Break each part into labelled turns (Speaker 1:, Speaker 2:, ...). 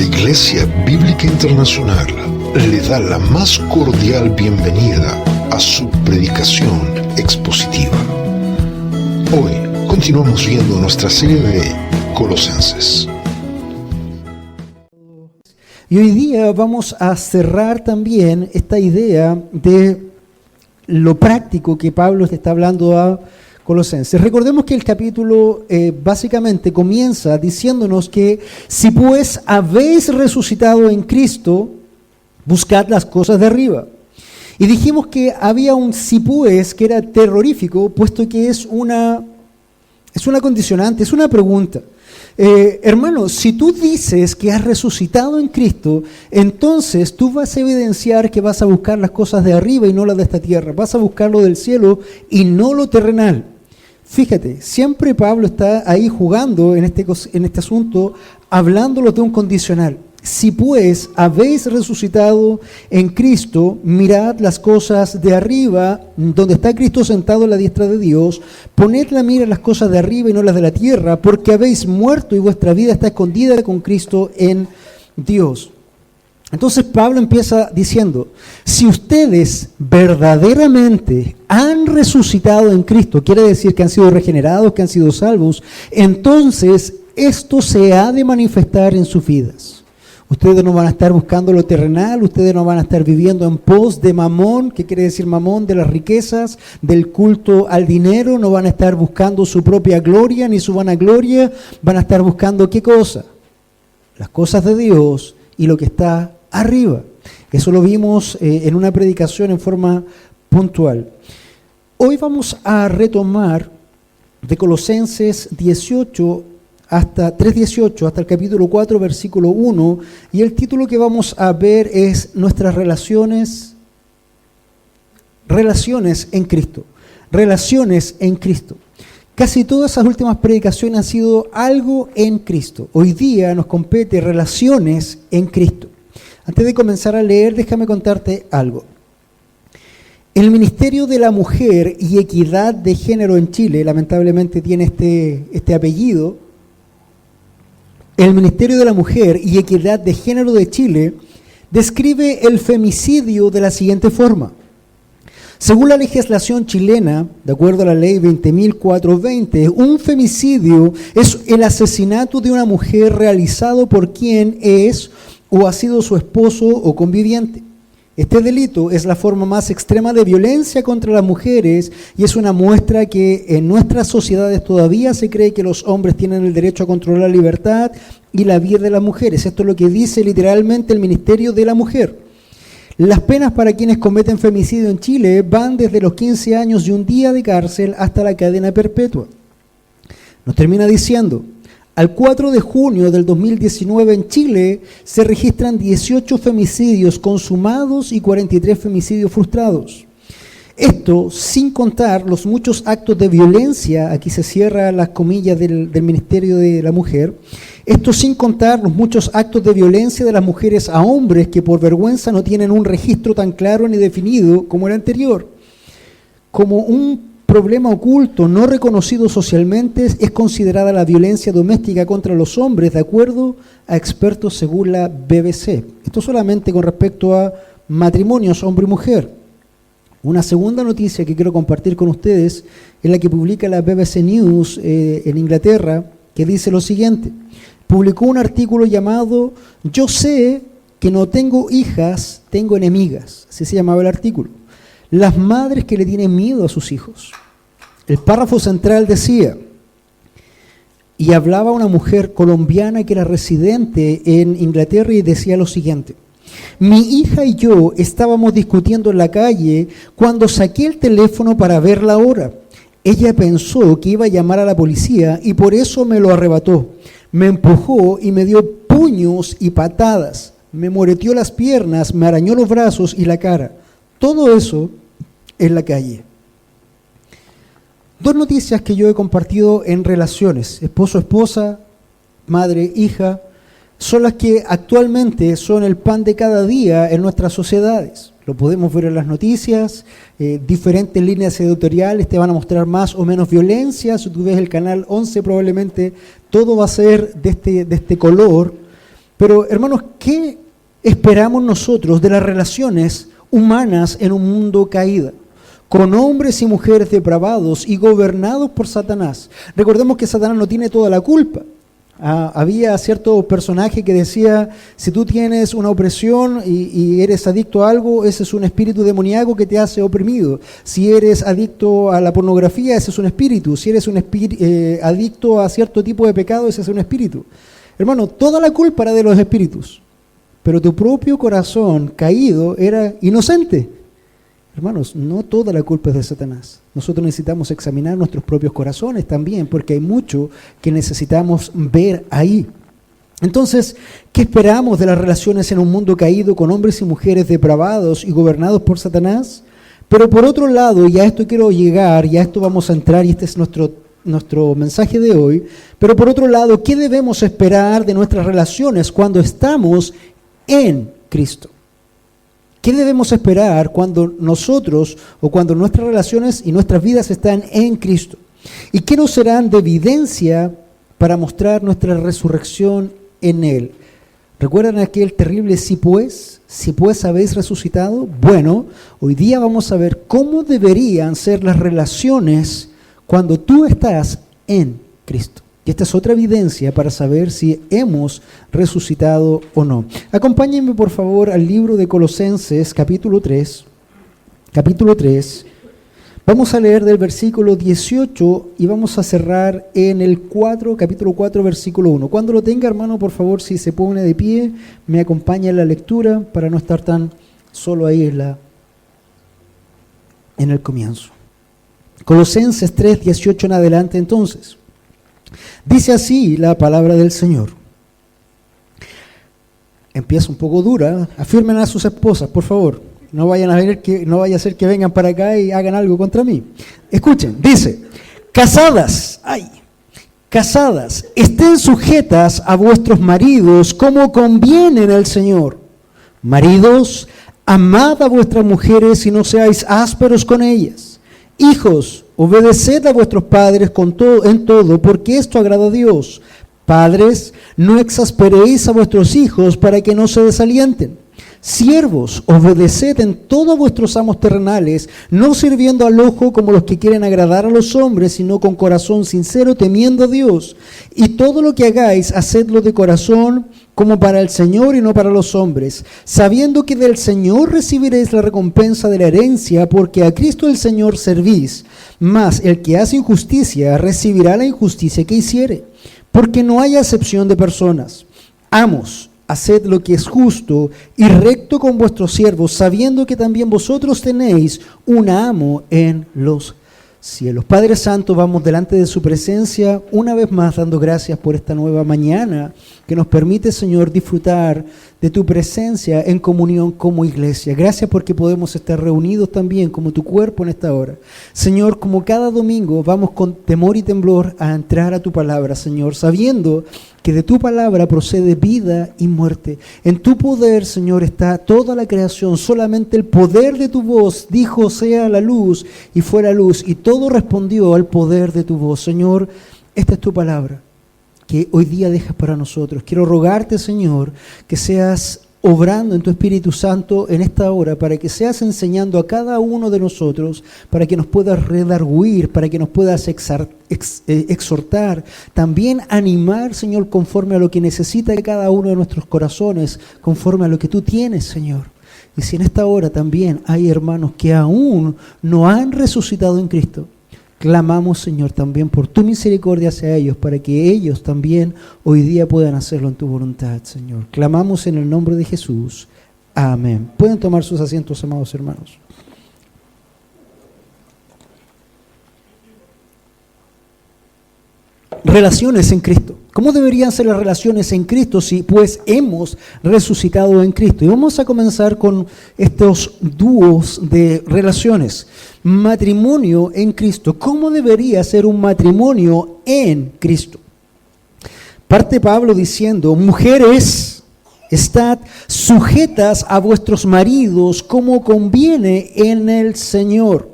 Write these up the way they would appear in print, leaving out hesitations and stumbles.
Speaker 1: Iglesia Bíblica Internacional le da la más cordial bienvenida a su predicación expositiva. Hoy continuamos viendo nuestra serie de Colosenses.
Speaker 2: Y hoy día vamos a cerrar también esta idea de lo práctico que Pablo está hablando a Colosenses. Recordemos que el capítulo básicamente comienza diciéndonos que si pues habéis resucitado en Cristo, buscad las cosas de arriba. Y dijimos que había un si pues que era terrorífico, puesto que es una condicionante, es una pregunta. Hermano, si tú dices que has resucitado en Cristo, entonces tú vas a evidenciar que vas a buscar las cosas de arriba y no las de esta tierra. Vas a buscar lo del cielo y no lo terrenal. Fíjate, siempre Pablo está ahí jugando en este asunto, hablándolos de un condicional. Si pues habéis resucitado en Cristo, mirad las cosas de arriba, donde está Cristo sentado a la diestra de Dios, poned la mira en las cosas de arriba y no las de la tierra, porque habéis muerto y vuestra vida está escondida con Cristo en Dios. Entonces Pablo empieza diciendo, si ustedes verdaderamente han resucitado en Cristo, quiere decir que han sido regenerados, que han sido salvos, entonces esto se ha de manifestar en sus vidas. Ustedes no van a estar buscando lo terrenal, ustedes no van a estar viviendo en pos de mamón, ¿qué quiere decir mamón? De las riquezas, del culto al dinero, no van a estar buscando su propia gloria ni su vanagloria, van a estar buscando ¿qué cosa? Las cosas de Dios y lo que está arriba. Eso lo vimos en una predicación en forma puntual. Hoy vamos a retomar de Colosenses 18 hasta 3:18, hasta el capítulo 4, versículo 1, y el título que vamos a ver es nuestras relaciones en Cristo. Relaciones en Cristo. Casi todas esas últimas predicaciones han sido algo en Cristo. Hoy día nos compete relaciones en Cristo. Antes de comenzar a leer, déjame contarte algo. El Ministerio de la Mujer y Equidad de Género en Chile, lamentablemente tiene este apellido. El Ministerio de la Mujer y Equidad de Género de Chile describe el femicidio de la siguiente forma. Según la legislación chilena, de acuerdo a la ley 20.420, un femicidio es el asesinato de una mujer realizado por quien es o ha sido su esposo o conviviente. Este delito es la forma más extrema de violencia contra las mujeres y es una muestra que en nuestras sociedades todavía se cree que los hombres tienen el derecho a controlar la libertad y la vida de las mujeres. Esto es lo que dice literalmente el Ministerio de la Mujer. Las penas para quienes cometen femicidio en Chile van desde los 15 años y un día de cárcel hasta la cadena perpetua. Nos termina diciendo, al 4 de junio del 2019 en Chile se registran 18 femicidios consumados y 43 femicidios frustrados. Esto sin contar los muchos actos de violencia, aquí se cierran las comillas del Ministerio de la Mujer, esto sin contar los muchos actos de violencia de las mujeres a hombres que por vergüenza no tienen un registro tan claro ni definido como el anterior. Como un problema oculto, no reconocido socialmente, es considerada la violencia doméstica contra los hombres, de acuerdo a expertos según la BBC. Esto solamente con respecto a matrimonios hombre y mujer. Una segunda noticia que quiero compartir con ustedes es la que publica la BBC News en Inglaterra, que dice lo siguiente. Publicó un artículo llamado "Yo sé que no tengo hijas, tengo enemigas". Así se llamaba el artículo. Las madres que le tienen miedo a sus hijos. El párrafo central decía, y hablaba una mujer colombiana que era residente en Inglaterra y decía lo siguiente. Mi hija y yo estábamos discutiendo en la calle cuando saqué el teléfono para ver la hora. Ella pensó que iba a llamar a la policía y por eso me lo arrebató. Me empujó y me dio puños y patadas. Me moreteó las piernas, me arañó los brazos y la cara. Todo eso en la calle. Dos noticias que yo he compartido en relaciones, esposo-esposa, madre-hija, son las que actualmente son el pan de cada día en nuestras sociedades. Lo podemos ver en las noticias, diferentes líneas editoriales te van a mostrar más o menos violencia. Si tú ves el canal 11 probablemente todo va a ser de este color, Pero hermanos, ¿qué esperamos nosotros de las relaciones humanas en un mundo caído, con hombres y mujeres depravados y gobernados por Satanás? Recordemos que Satanás no tiene toda la culpa. Había cierto personaje que decía, si tú tienes una opresión y eres adicto a algo, ese es un espíritu demoníaco que te hace oprimido. Si eres adicto a la pornografía, ese es un espíritu. Si eres adicto a cierto tipo de pecado, ese es un espíritu. Hermano, toda la culpa era de los espíritus, pero tu propio corazón caído era inocente. Hermanos, no toda la culpa es de Satanás. Nosotros necesitamos examinar nuestros propios corazones también, porque hay mucho que necesitamos ver ahí. Entonces, ¿qué esperamos de las relaciones en un mundo caído con hombres y mujeres depravados y gobernados por Satanás? Pero por otro lado, y a esto quiero llegar, y a esto vamos a entrar, y este es nuestro mensaje de hoy, pero por otro lado, ¿qué debemos esperar de nuestras relaciones cuando estamos en Cristo? ¿Qué debemos esperar cuando nosotros o cuando nuestras relaciones y nuestras vidas están en Cristo? ¿Y qué nos serán de evidencia para mostrar nuestra resurrección en Él? ¿Recuerdan aquel terrible si pues habéis resucitado? Bueno, hoy día vamos a ver cómo deberían ser las relaciones cuando tú estás en Cristo. Y esta es otra evidencia para saber si hemos resucitado o no. Acompáñenme por favor al libro de Colosenses, capítulo 3. Capítulo 3. Vamos a leer del versículo 18 y vamos a cerrar en el capítulo 4, versículo 1. Cuando lo tenga, hermano, por favor, si se pone de pie, me acompaña en la lectura para no estar tan solo ahí en el comienzo. Colosenses 3, 18 en adelante entonces. Dice así la palabra del Señor. Empieza un poco dura. Afirmen a sus esposas, por favor. No vaya a ser que vengan para acá y hagan algo contra mí. Escuchen, dice: casadas, estén sujetas a vuestros maridos como conviene en el Señor. Maridos, amad a vuestras mujeres y no seáis ásperos con ellas. Hijos, obedeced a vuestros padres en todo, porque esto agrada a Dios. Padres, no exasperéis a vuestros hijos para que no se desalienten. Siervos, obedeced en todo a vuestros amos terrenales, no sirviendo al ojo como los que quieren agradar a los hombres, sino con corazón sincero, temiendo a Dios. Y todo lo que hagáis, hacedlo de corazón, como para el Señor y no para los hombres, sabiendo que del Señor recibiréis la recompensa de la herencia, porque a Cristo el Señor servís. Mas el que hace injusticia recibirá la injusticia que hiciere, porque no hay acepción de personas. Amos, haced lo que es justo y recto con vuestros siervos, sabiendo que también vosotros tenéis un amo en los cielos. Padre Santo, vamos delante de su presencia una vez más dando gracias por esta nueva mañana que nos permite, Señor, disfrutar de tu presencia en comunión como iglesia. Gracias porque podemos estar reunidos también como tu cuerpo en esta hora. Señor, como cada domingo vamos con temor y temblor a entrar a tu palabra, Señor, sabiendo que de tu palabra procede vida y muerte. En tu poder, Señor, está toda la creación. Solamente el poder de tu voz dijo: sea la luz, y fue la luz. Y todo respondió al poder de tu voz. Señor, esta es tu palabra que hoy día dejas para nosotros. Quiero rogarte, Señor, que seas obrando en tu Espíritu Santo en esta hora, para que seas enseñando a cada uno de nosotros, para que nos puedas redarguir, para que nos puedas exhortar, también animar, Señor, conforme a lo que necesita cada uno de nuestros corazones, conforme a lo que tú tienes, Señor. Y si en esta hora también hay hermanos que aún no han resucitado en Cristo, clamamos, Señor, también por tu misericordia hacia ellos, para que ellos también hoy día puedan hacerlo en tu voluntad, Señor. Clamamos en el nombre de Jesús. Amén. Pueden tomar sus asientos, amados hermanos. Relaciones en Cristo. ¿Cómo deberían ser las relaciones en Cristo si pues hemos resucitado en Cristo? Y vamos a comenzar con estos dúos de relaciones. Matrimonio en Cristo. ¿Cómo debería ser un matrimonio en Cristo? Parte Pablo diciendo: mujeres, estad sujetas a vuestros maridos como conviene en el Señor.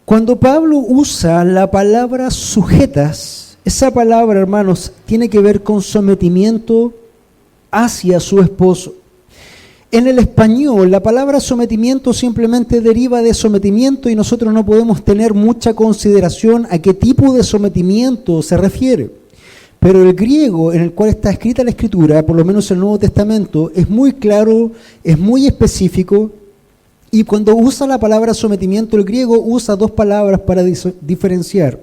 Speaker 2: Cuando Pablo usa la palabra sujetas, Esa palabra, hermanos, tiene que ver con sometimiento hacia su esposo. En el español, la palabra sometimiento simplemente deriva de sometimiento y nosotros no podemos tener mucha consideración a qué tipo de sometimiento se refiere. Pero el griego en el cual está escrita la Escritura, por lo menos el Nuevo Testamento, es muy claro, es muy específico. Y cuando usa la palabra sometimiento, el griego usa dos palabras para diferenciar.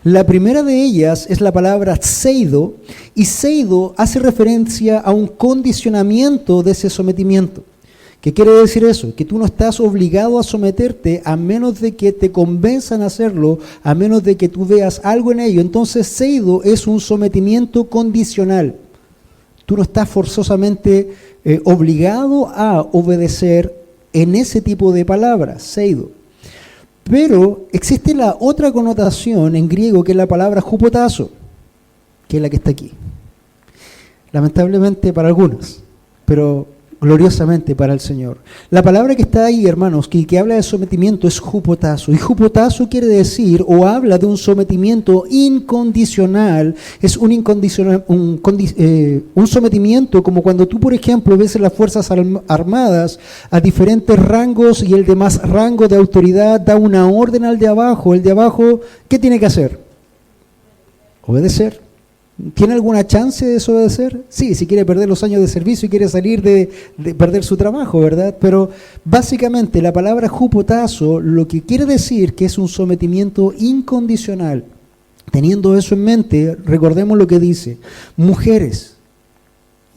Speaker 2: La primera de ellas es la palabra seido, y seido hace referencia a un condicionamiento de ese sometimiento. ¿Qué quiere decir eso? Que tú no estás obligado a someterte a menos de que te convenzan a hacerlo, a menos de que tú veas algo en ello. Entonces, seido es un sometimiento condicional. Tú no estás forzosamente obligado a obedecer en ese tipo de palabras, seido. Pero existe la otra connotación en griego, que es la palabra hupotazo, que es la que está aquí. Lamentablemente para algunos, pero gloriosamente para el Señor. La palabra que está ahí, hermanos, que habla de sometimiento es hupotazo. Y hupotazo quiere decir, o habla de un sometimiento incondicional. Es un sometimiento como cuando tú, por ejemplo, ves en las Fuerzas Armadas a diferentes rangos y el de más rango de autoridad da una orden al de abajo. El de abajo, ¿qué tiene que hacer? Obedecer. ¿Tiene alguna chance de desobedecer? Sí, si quiere perder los años de servicio y quiere salir de perder su trabajo, ¿verdad? Pero básicamente la palabra hupotazo lo que quiere decir que es un sometimiento incondicional. Teniendo eso en mente, recordemos lo que dice. Mujeres,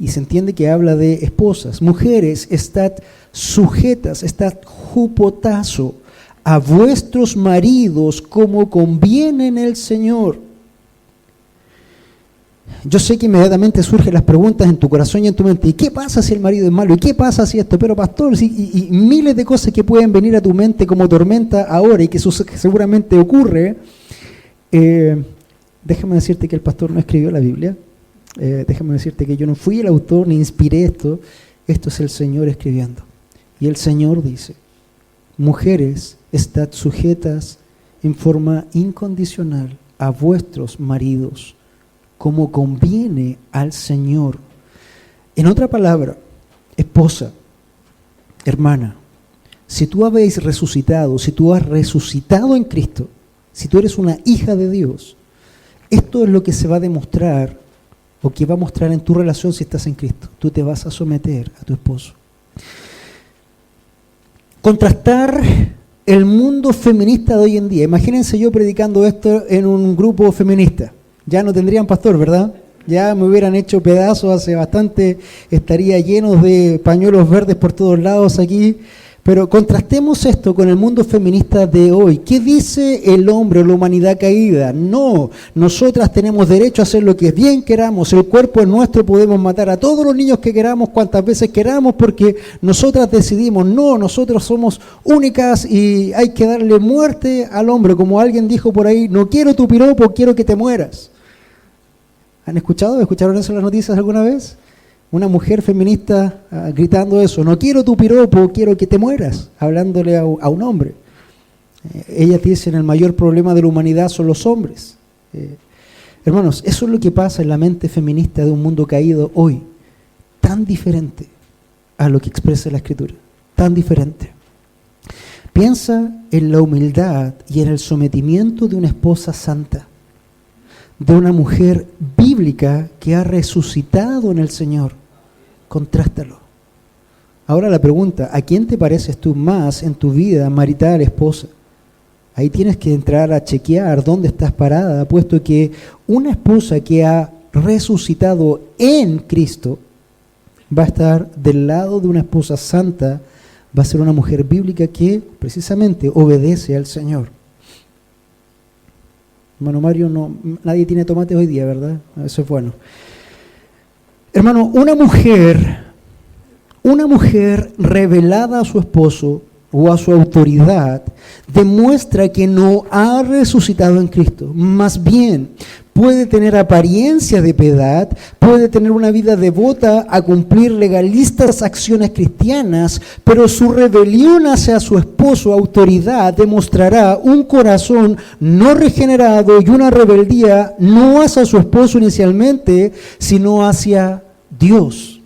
Speaker 2: y se entiende que habla de esposas, mujeres, estad sujetas, estad hupotazo a vuestros maridos como conviene en el Señor. Yo sé que inmediatamente surgen las preguntas en tu corazón y en tu mente. ¿Y qué pasa si el marido es malo? ¿Y qué pasa si esto? Pero pastor, y miles de cosas que pueden venir a tu mente como tormenta ahora y que seguramente ocurre. Déjame decirte que el pastor no escribió la Biblia. Déjame decirte que yo no fui el autor ni inspiré esto. Esto es el Señor escribiendo. Y el Señor dice, mujeres, estad sujetas en forma incondicional a vuestros maridos, como conviene al Señor. En otra palabra, esposa, hermana, si tú habéis resucitado, si tú has resucitado en Cristo, si tú eres una hija de Dios, esto es lo que se va a demostrar o que va a mostrar en tu relación si estás en Cristo. Tú te vas a someter a tu esposo. Contrastar el mundo feminista de hoy en día. Imagínense yo predicando esto en un grupo feminista. Ya no tendrían pastor, ¿verdad? Ya me hubieran hecho pedazos hace bastante, estaría lleno de pañuelos verdes por todos lados aquí. Pero contrastemos esto con el mundo feminista de hoy. ¿Qué dice el hombre o la humanidad caída? No, nosotras tenemos derecho a hacer lo que bien queramos. El cuerpo es nuestro, podemos matar a todos los niños que queramos, cuantas veces queramos, porque nosotras decidimos. No, nosotros somos únicas y hay que darle muerte al hombre. Como alguien dijo por ahí, no quiero tu piropo, quiero que te mueras. ¿Han escuchado? ¿Escucharon eso en las noticias alguna vez? Una mujer feminista gritando eso, no quiero tu piropo, quiero que te mueras, hablándole a un hombre. Ellas dicen, el mayor problema de la humanidad son los hombres. Hermanos, eso es lo que pasa en la mente feminista de un mundo caído hoy, tan diferente a lo que expresa la Escritura, tan diferente. Piensa en la humildad y en el sometimiento de una esposa santa, de una mujer bíblica que ha resucitado en el Señor. Contrástalo. Ahora la pregunta, ¿a quién te pareces tú más en tu vida marital, esposa? Ahí tienes que entrar a chequear dónde estás parada, puesto que una esposa que ha resucitado en Cristo va a estar del lado de una esposa santa, va a ser una mujer bíblica que precisamente obedece al Señor. Hermano Mario, no, nadie tiene tomate hoy día, ¿verdad? Eso es bueno. Hermano, una mujer revelada a su esposo o a su autoridad, demuestra que no ha resucitado en Cristo. Más bien, puede tener apariencia de piedad, puede tener una vida devota a cumplir legalistas acciones cristianas, pero su rebelión hacia su esposo, autoridad, demostrará un corazón no regenerado y una rebeldía no hacia su esposo inicialmente, sino hacia Dios.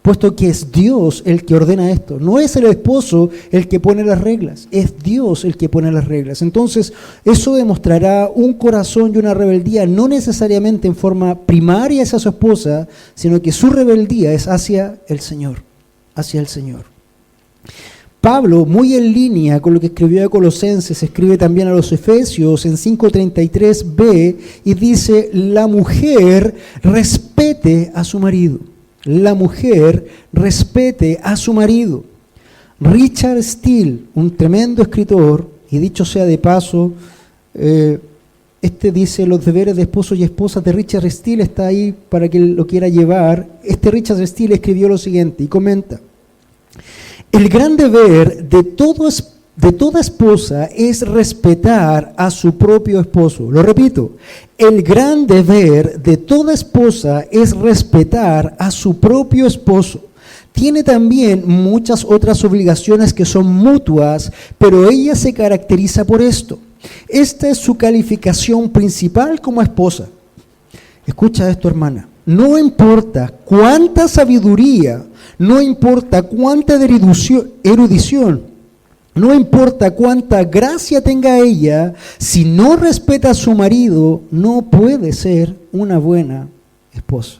Speaker 2: Puesto que es Dios el que ordena esto. No es el esposo el que pone las reglas, es Dios el que pone las reglas. Entonces, eso demostrará un corazón y una rebeldía, no necesariamente en forma primaria hacia su esposa, sino que su rebeldía es hacia el Señor, hacia el Señor. Pablo, muy en línea con lo que escribió a Colosenses, escribe también a los Efesios en 5:33b y dice, la mujer respete a su marido. La mujer respete a su marido. Richard Steele, un tremendo escritor, y dicho sea de paso, dice los deberes de esposos y esposas de Richard Steele, está ahí para que lo quiera llevar. Richard Steele escribió lo siguiente y comenta: el gran deber de toda esposa es respetar a su propio esposo. Lo repito, el gran deber de toda esposa es respetar a su propio esposo. Tiene también muchas otras obligaciones que son mutuas, pero ella se caracteriza por esto. Esta es su calificación principal como esposa. Escucha esto, hermana. No importa cuánta sabiduría, no importa cuánta erudición, no importa cuánta gracia tenga ella, si no respeta a su marido, no puede ser una buena esposa.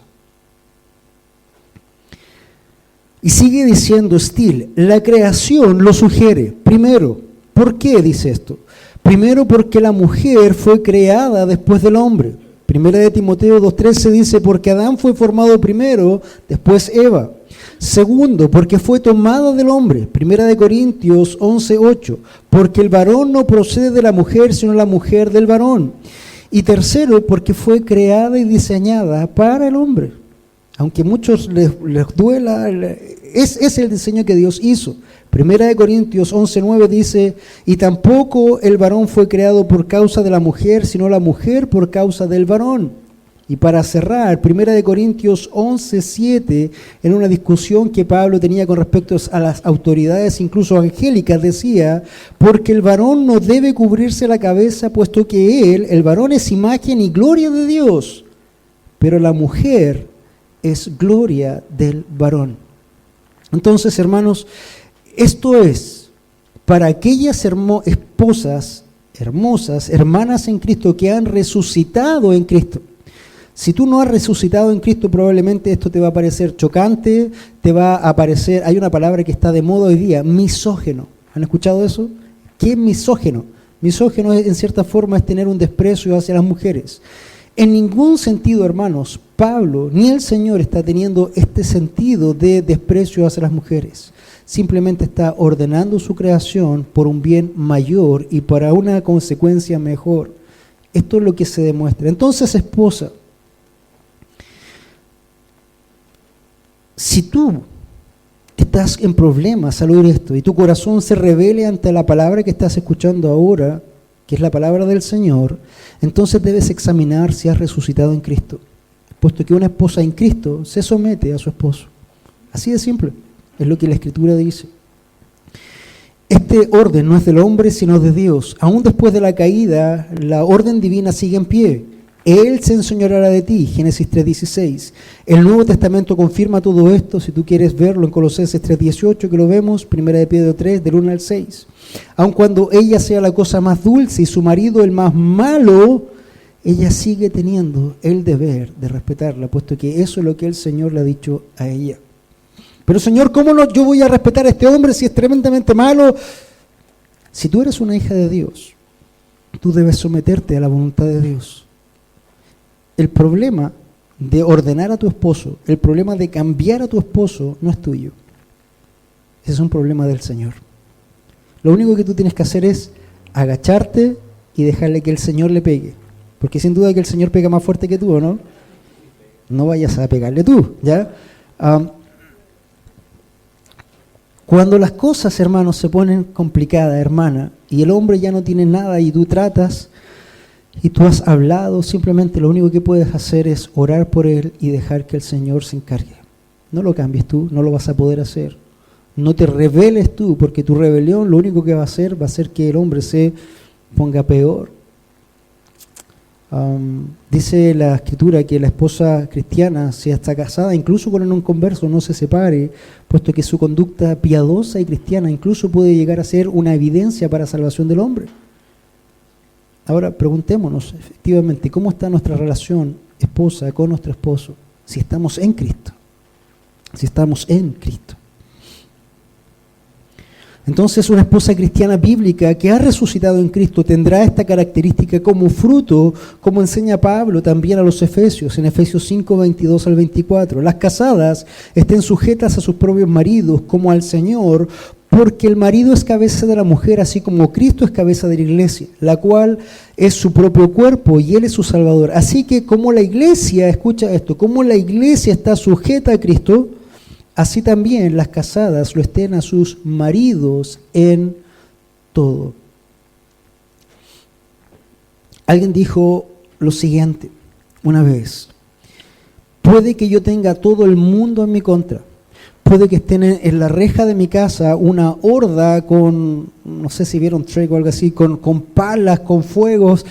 Speaker 2: Y sigue diciendo Steele, la creación lo sugiere. Primero, ¿por qué dice esto? Primero, porque la mujer fue creada después del hombre. Primera de Timoteo 2:13 dice, porque Adán fue formado primero, después Eva. Segundo, porque fue tomada del hombre. Primera de Corintios 11:8, porque el varón no procede de la mujer, sino la mujer del varón. Y tercero, porque fue creada y diseñada para el hombre. Aunque a muchos les duela, es el diseño que Dios hizo. Primera de Corintios 11:9 dice, y tampoco el varón fue creado por causa de la mujer, sino la mujer por causa del varón. Y para cerrar, Primera de Corintios 11:7, en una discusión que Pablo tenía con respecto a las autoridades, incluso angélicas, decía, porque el varón no debe cubrirse la cabeza, puesto que él, el varón, es imagen y gloria de Dios, pero la mujer es gloria del varón. Entonces, hermanos, esto es para aquellas esposas hermosas, hermanas en Cristo, que han resucitado en Cristo. Si tú no has resucitado en Cristo, probablemente esto te va a parecer chocante, te va a parecer, hay una palabra que está de moda hoy día, misógeno. ¿Han escuchado eso? ¿Qué es misógeno? Misógeno en cierta forma es tener un desprecio hacia las mujeres. En ningún sentido, hermanos, Pablo ni el Señor está teniendo este sentido de desprecio hacia las mujeres. Simplemente está ordenando su creación por un bien mayor y para una consecuencia mejor. Esto es lo que se demuestra. Entonces, esposa, si tú estás en problemas al oír esto y tu corazón se rebele ante la palabra que estás escuchando ahora, que es la palabra del Señor, entonces debes examinar si has resucitado en Cristo, puesto que una esposa en Cristo se somete a su esposo. Así de simple, es lo que la Escritura dice. Este orden no es del hombre, sino de Dios. Aún después de la caída, la orden divina sigue en pie. Él se enseñoreará de ti, Génesis 3:16. El Nuevo Testamento confirma todo esto, si tú quieres verlo en Colosenses 3:18, que lo vemos, Primera de Pedro 3, del 1 al 6. Aun cuando ella sea la cosa más dulce y su marido el más malo, ella sigue teniendo el deber de respetarla, puesto que eso es lo que el Señor le ha dicho a ella. Pero Señor, ¿cómo no yo voy a respetar a este hombre si es tremendamente malo? Si tú eres una hija de Dios, tú debes someterte a la voluntad de Dios. El problema de ordenar a tu esposo, el problema de cambiar a tu esposo no es tuyo. Ese es un problema del Señor. Lo único que tú tienes que hacer es agacharte y dejarle que el Señor le pegue. Porque sin duda que el Señor pega más fuerte que tú, ¿o no? No vayas a pegarle tú, ¿ya? Cuando las cosas, hermanos, se ponen complicadas, hermana, y el hombre ya no tiene nada y tú tratas y tú has hablado, simplemente lo único que puedes hacer es orar por él y dejar que el Señor se encargue. No lo cambies tú, no lo vas a poder hacer. No te rebeles tú, porque tu rebelión lo único que va a hacer que el hombre se ponga peor. Dice la Escritura que la esposa cristiana, si está casada, incluso con un inconverso, no se separe, puesto que su conducta piadosa y cristiana incluso puede llegar a ser una evidencia para la salvación del hombre. Ahora preguntémonos, efectivamente, ¿cómo está nuestra relación esposa con nuestro esposo? Si estamos en Cristo. Si estamos en Cristo. Entonces, una esposa cristiana bíblica que ha resucitado en Cristo tendrá esta característica como fruto, como enseña Pablo también a los Efesios, en Efesios 5, 22 al 24. Las casadas estén sujetas a sus propios maridos como al Señor, porque el marido es cabeza de la mujer, así como Cristo es cabeza de la iglesia, la cual es su propio cuerpo y Él es su Salvador. Así que como la iglesia, escucha esto, como la iglesia está sujeta a Cristo, así también las casadas lo estén a sus maridos en todo. Alguien dijo lo siguiente una vez: puede que yo tenga todo el mundo en mi contra, puede que estén en la reja de mi casa una horda con, no sé si vieron Trek o algo así, con palas, con fuegos,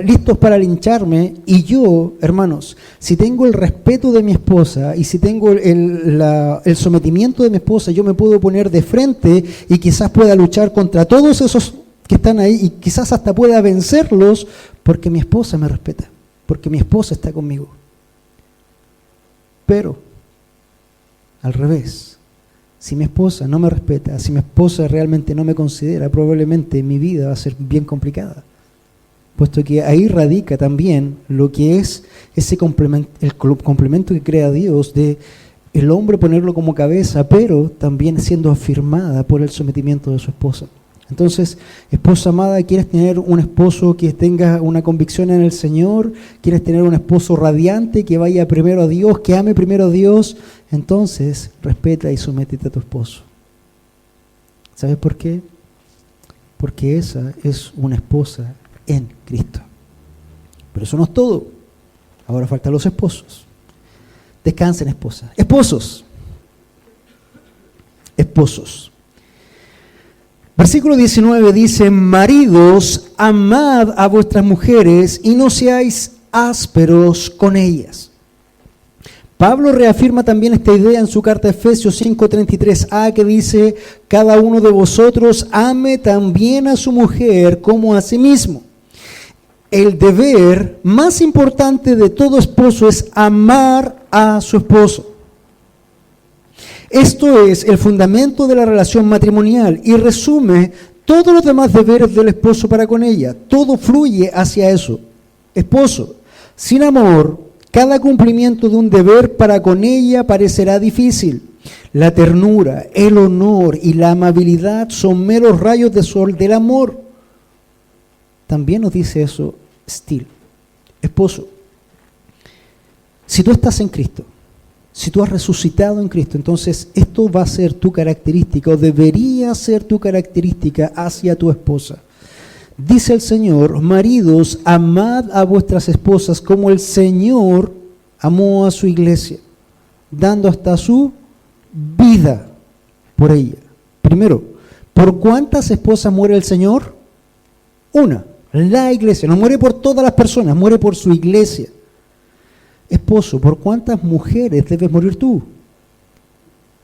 Speaker 2: listos para lincharme, y yo, hermanos, si tengo el respeto de mi esposa y si tengo el sometimiento de mi esposa, yo me puedo poner de frente y quizás pueda luchar contra todos esos que están ahí y quizás hasta pueda vencerlos porque mi esposa me respeta, porque mi esposa está conmigo. Pero al revés, si mi esposa no me respeta, si mi esposa realmente no me considera, probablemente mi vida va a ser bien complicada, puesto que ahí radica también lo que es ese complemento, el complemento que crea Dios de el hombre ponerlo como cabeza, pero también siendo afirmada por el sometimiento de su esposa. Entonces, esposa amada, ¿quieres tener un esposo que tenga una convicción en el Señor? ¿Quieres tener un esposo radiante que vaya primero a Dios, que ame primero a Dios? Entonces, respeta y sométete a tu esposo. ¿Sabes por qué? Porque esa es una esposa en Cristo. Pero eso no es todo. Ahora faltan los esposos. Descansen, esposas. Esposos. Esposos. Versículo 19 dice: maridos, amad a vuestras mujeres y no seáis ásperos con ellas. Pablo reafirma también esta idea en su carta a Efesios 5:33a, que dice: cada uno de vosotros ame también a su mujer como a sí mismo. El deber más importante de todo esposo es amar a su esposo. Esto es el fundamento de la relación matrimonial y resume todos los demás deberes del esposo para con ella. Todo fluye hacia eso. Esposo, sin amor, cada cumplimiento de un deber para con ella parecerá difícil. La ternura, el honor y la amabilidad son meros rayos de sol del amor. También nos dice eso Steele. Esposo, si tú estás en Cristo, si tú has resucitado en Cristo, entonces esto va a ser tu característica, o debería ser tu característica hacia tu esposa. Dice el Señor: maridos, amad a vuestras esposas como el Señor amó a su iglesia, dando hasta su vida por ella. Primero, ¿por cuántas esposas muere el Señor? Una, la iglesia. No muere por todas las personas, muere por su iglesia. Esposo, ¿por cuántas mujeres debes morir tú?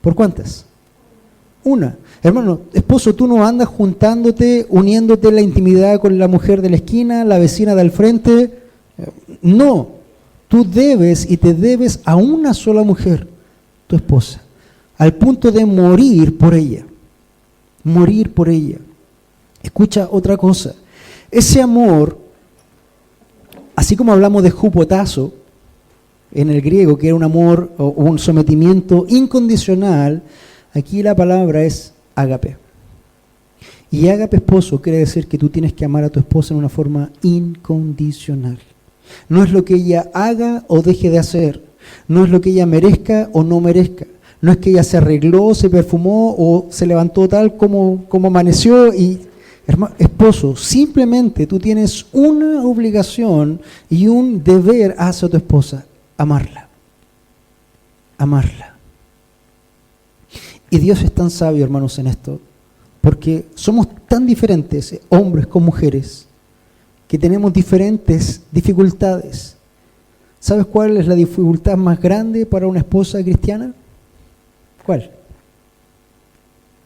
Speaker 2: ¿Por cuántas? Una. Hermano, esposo, tú no andas juntándote, uniéndote en la intimidad con la mujer de la esquina, la vecina del frente. No, tú debes y te debes a una sola mujer, tu esposa, al punto de morir por ella. Morir por ella. Escucha otra cosa. Ese amor, así como hablamos de hupotazo, en el griego, que era un amor o un sometimiento incondicional, aquí la palabra es ágape. Y ágape, esposo, quiere decir que tú tienes que amar a tu esposa en una forma incondicional. No es lo que ella haga o deje de hacer, no es lo que ella merezca o no merezca, No es que ella se arregló, se perfumó o se levantó tal como amaneció y, hermano, esposo, simplemente tú tienes una obligación y un deber hacia tu esposa, amarla. Amarla. Y Dios es tan sabio, hermanos, en esto, porque somos tan diferentes, hombres con mujeres, que tenemos diferentes dificultades. ¿Sabes cuál es la dificultad más grande para una esposa cristiana? ¿Cuál?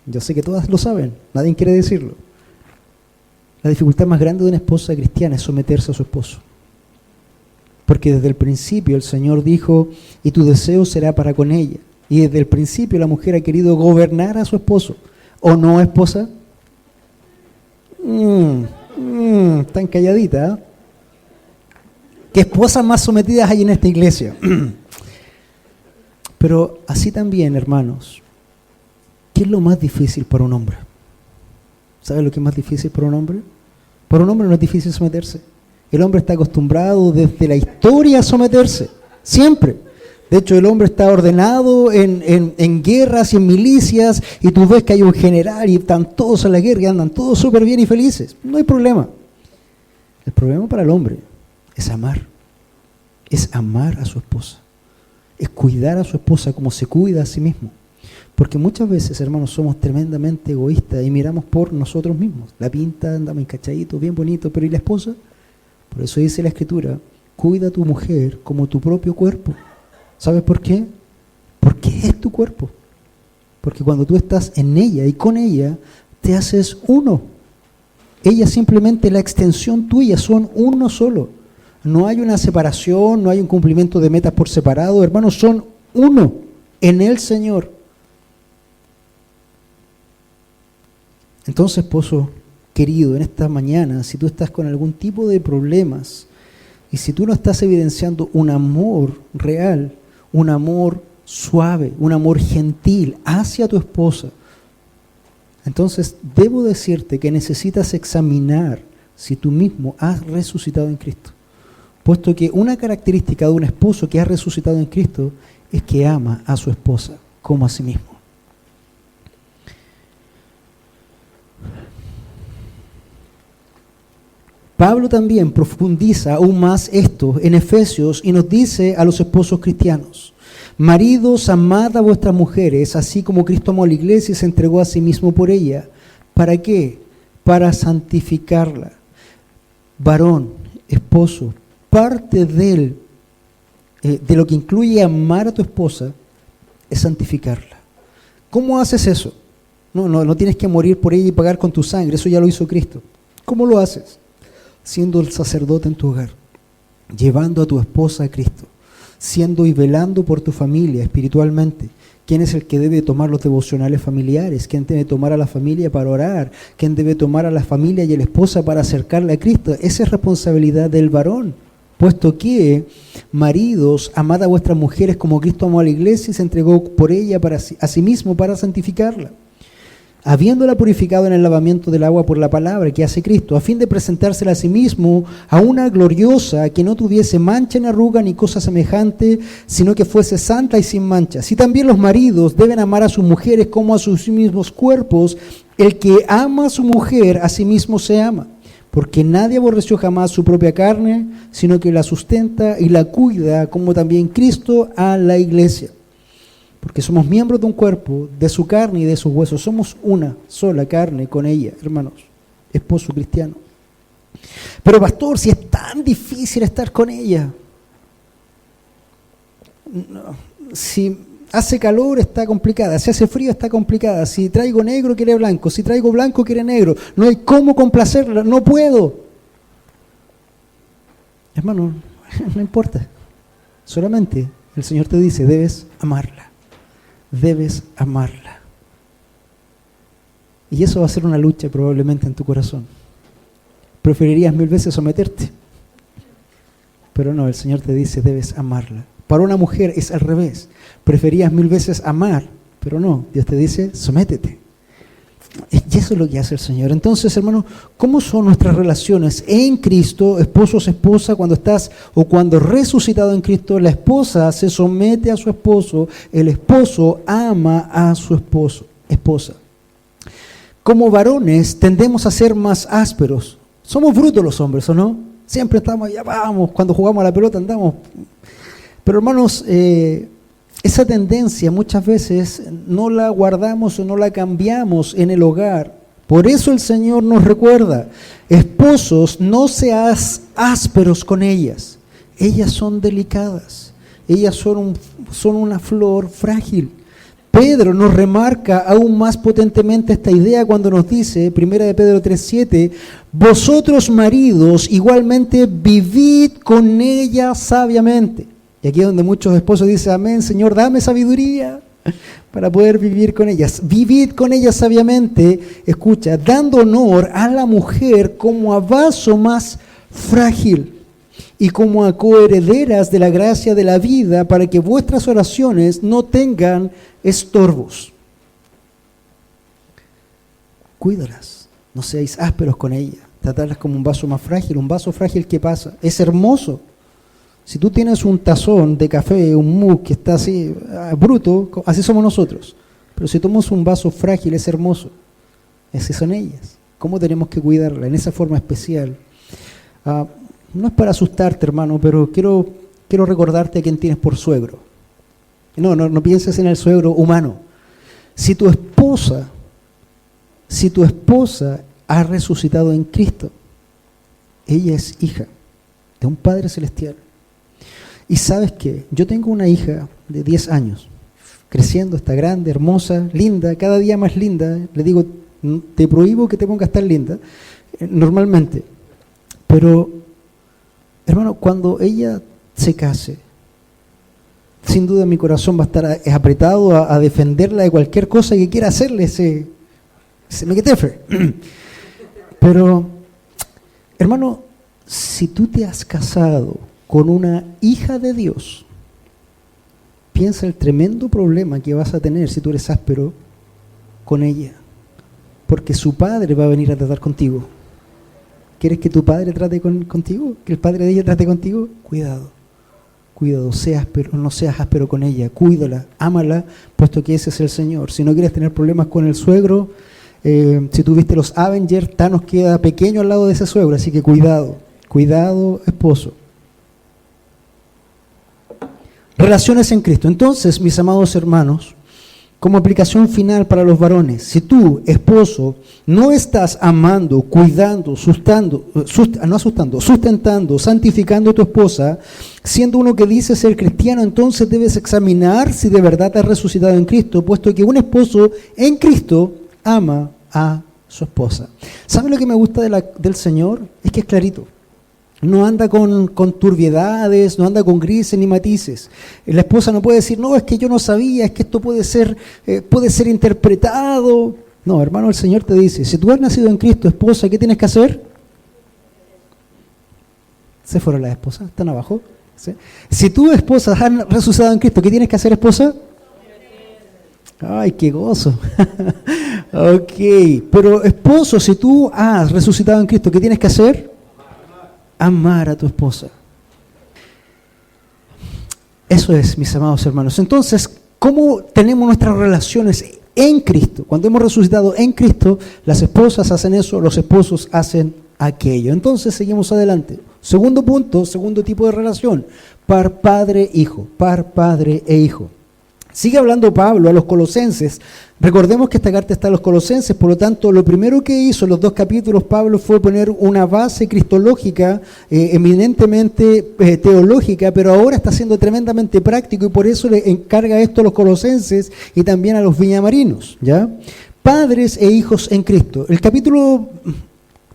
Speaker 2: Yo sé que todas lo saben, nadie quiere decirlo. La dificultad más grande de una esposa cristiana es someterse a su esposo. Porque desde el principio el Señor dijo, y tu deseo será para con ella. Y desde el principio la mujer ha querido gobernar a su esposo. ¿O no, esposa? Tan calladita, ¿eh? ¿Qué esposas más sometidas hay en esta iglesia? Pero así también, hermanos, ¿qué es lo más difícil para un hombre? ¿Sabes lo que es más difícil para un hombre? Para un hombre no es difícil someterse. El hombre está acostumbrado desde la historia a someterse, siempre. De hecho, el hombre está ordenado en guerras y en milicias, y tú ves que hay un general y están todos en la guerra y andan todos súper bien y felices. No hay problema. El problema para el hombre es amar a su esposa, es cuidar a su esposa como se cuida a sí mismo. Porque muchas veces, hermanos, somos tremendamente egoístas y miramos por nosotros mismos. La pinta, andamos encachaditos, bien bonito, pero ¿y la esposa? Por eso dice la Escritura, cuida a tu mujer como tu propio cuerpo. ¿Sabes por qué? Porque es tu cuerpo. Porque cuando tú estás en ella y con ella, te haces uno. Ella es simplemente la extensión tuya, son uno solo. No hay una separación, no hay un cumplimiento de metas por separado, hermanos, son uno en el Señor. Entonces, esposo querido, en esta mañana, si tú estás con algún tipo de problemas y si tú no estás evidenciando un amor real, un amor suave, un amor gentil hacia tu esposa, entonces debo decirte que necesitas examinar si tú mismo has resucitado en Cristo. Puesto que una característica de un esposo que ha resucitado en Cristo es que ama a su esposa como a sí mismo. Pablo también profundiza aún más esto en Efesios y nos dice a los esposos cristianos: maridos, amad a vuestras mujeres, así como Cristo amó a la iglesia y se entregó a sí mismo por ella. ¿Para qué? Para santificarla. Varón, esposo, parte de lo que incluye amar a tu esposa es santificarla. ¿Cómo haces eso? No tienes que morir por ella y pagar con tu sangre, eso ya lo hizo Cristo. ¿Cómo lo haces? Siendo el sacerdote en tu hogar, llevando a tu esposa a Cristo, siendo y velando por tu familia espiritualmente. ¿Quién es el que debe tomar los devocionales familiares? ¿Quién debe tomar a la familia para orar? ¿Quién debe tomar a la familia y a la esposa para acercarla a Cristo? Esa es responsabilidad del varón. Puesto que, maridos, amad a vuestras mujeres como Cristo amó a la iglesia y se entregó por ella a sí mismo para santificarla, habiéndola purificado en el lavamiento del agua por la palabra que hace Cristo, a fin de presentársela a sí mismo a una gloriosa que no tuviese mancha ni arruga ni cosa semejante, sino que fuese santa y sin mancha. Así también los maridos deben amar a sus mujeres como a sus mismos cuerpos. El que ama a su mujer, a sí mismo se ama. Porque nadie aborreció jamás su propia carne, sino que la sustenta y la cuida, como también Cristo a la iglesia. Porque somos miembros de un cuerpo, de su carne y de sus huesos. Somos una sola carne con ella, hermanos, esposo cristiano. Pero pastor, si es tan difícil estar con ella, si hace calor está complicada, si hace frío está complicada, si traigo negro quiere blanco, si traigo blanco quiere negro, no hay cómo complacerla, no puedo. Hermano, no importa, solamente el Señor te dice, debes amarla. Debes amarla. Y eso va a ser una lucha probablemente en tu corazón. Preferirías 1000 veces someterte. Pero no, el Señor te dice, debes amarla. Para una mujer es al revés. Preferías 1000 veces amar, pero no. Dios te dice, sométete. Y eso es lo que hace el Señor. Entonces, hermano, ¿cómo son nuestras relaciones en Cristo? Esposos, esposa, cuando estás o cuando resucitado en Cristo, la esposa se somete a su esposo, el esposo ama a su esposa. Como varones tendemos a ser más ásperos. Somos brutos los hombres, ¿o no? Siempre estamos, ya vamos, cuando jugamos a la pelota andamos. Pero hermanos, esa tendencia muchas veces no la guardamos o no la cambiamos en el hogar. Por eso el Señor nos recuerda, esposos, no seas ásperos con ellas. Ellas son delicadas, ellas son una flor frágil. Pedro nos remarca aún más potentemente esta idea cuando nos dice, 1 de Pedro 3:7, vosotros maridos igualmente vivid con ella sabiamente. Y aquí es donde muchos esposos dicen, amén, Señor, dame sabiduría para poder vivir con ellas. Vivid con ellas sabiamente, escucha, dando honor a la mujer como a vaso más frágil y como a coherederas de la gracia de la vida, para que vuestras oraciones no tengan estorbos. Cuídalas, no seáis ásperos con ella, tratarlas como un vaso frágil que pasa. Es hermoso. Si tú tienes un tazón de café, un mug que está así, bruto, así somos nosotros. Pero si tomas un vaso frágil, es hermoso. Esas son ellas. ¿Cómo tenemos que cuidarla? En esa forma especial. No es para asustarte, hermano, pero quiero recordarte a quién tienes por suegro. No pienses en el suegro humano. Si tu esposa ha resucitado en Cristo, ella es hija de un Padre Celestial. Y ¿sabes qué? Yo tengo una hija de 10 años, creciendo, está grande, hermosa, linda, cada día más linda. Le digo, te prohíbo que te pongas tan linda, normalmente. Pero, hermano, cuando ella se case, sin duda mi corazón va a estar apretado a defenderla de cualquier cosa que quiera hacerle ese mequetefe. Pero, hermano, si tú te has casado con una hija de Dios, piensa el tremendo problema que vas a tener si tú eres áspero con ella. Porque su padre va a venir a tratar contigo. ¿Quieres que tu padre trate contigo? ¿Que el padre de ella trate contigo? Cuidado, no seas áspero con ella, cuídala, ámala, puesto que ese es el Señor. Si no quieres tener problemas con el suegro, si tú viste los Avengers, Thanos queda pequeño al lado de ese suegro, así que cuidado, esposo. Relaciones en Cristo. Entonces, mis amados hermanos, como aplicación final para los varones, si tú, esposo, no estás amando, cuidando, sustentando, santificando a tu esposa, siendo uno que dice ser cristiano, entonces debes examinar si de verdad has resucitado en Cristo, puesto que un esposo en Cristo ama a su esposa. ¿Saben lo que me gusta del Señor? Es que es clarito. No anda con turbiedades, no anda con grises ni matices. La esposa no puede decir, no, es que yo no sabía, es que esto puede ser interpretado. No, hermano, el Señor te dice, si tú has nacido en Cristo, esposa, ¿qué tienes que hacer? Se fueron las esposas, están abajo. ¿Sí? Si tú, esposa, has resucitado en Cristo, ¿qué tienes que hacer, esposa? Ay, qué gozo. Ok, pero esposo, si tú has resucitado en Cristo, ¿qué tienes que hacer? Amar a tu esposa. Eso es, mis amados hermanos. Entonces, ¿cómo tenemos nuestras relaciones en Cristo? Cuando hemos resucitado en Cristo, las esposas hacen eso, los esposos hacen aquello. Entonces, seguimos adelante. Segundo punto, segundo tipo de relación, par padre-hijo, par padre e hijo. Sigue hablando Pablo a los colosenses. Recordemos que esta carta está a los colosenses, por lo tanto, lo primero que hizo en los 2 capítulos Pablo fue poner una base cristológica, eminentemente teológica, pero ahora está siendo tremendamente práctico y por eso le encarga esto a los colosenses y también a los viñamarinos, ¿ya? Padres e hijos en Cristo. El capítulo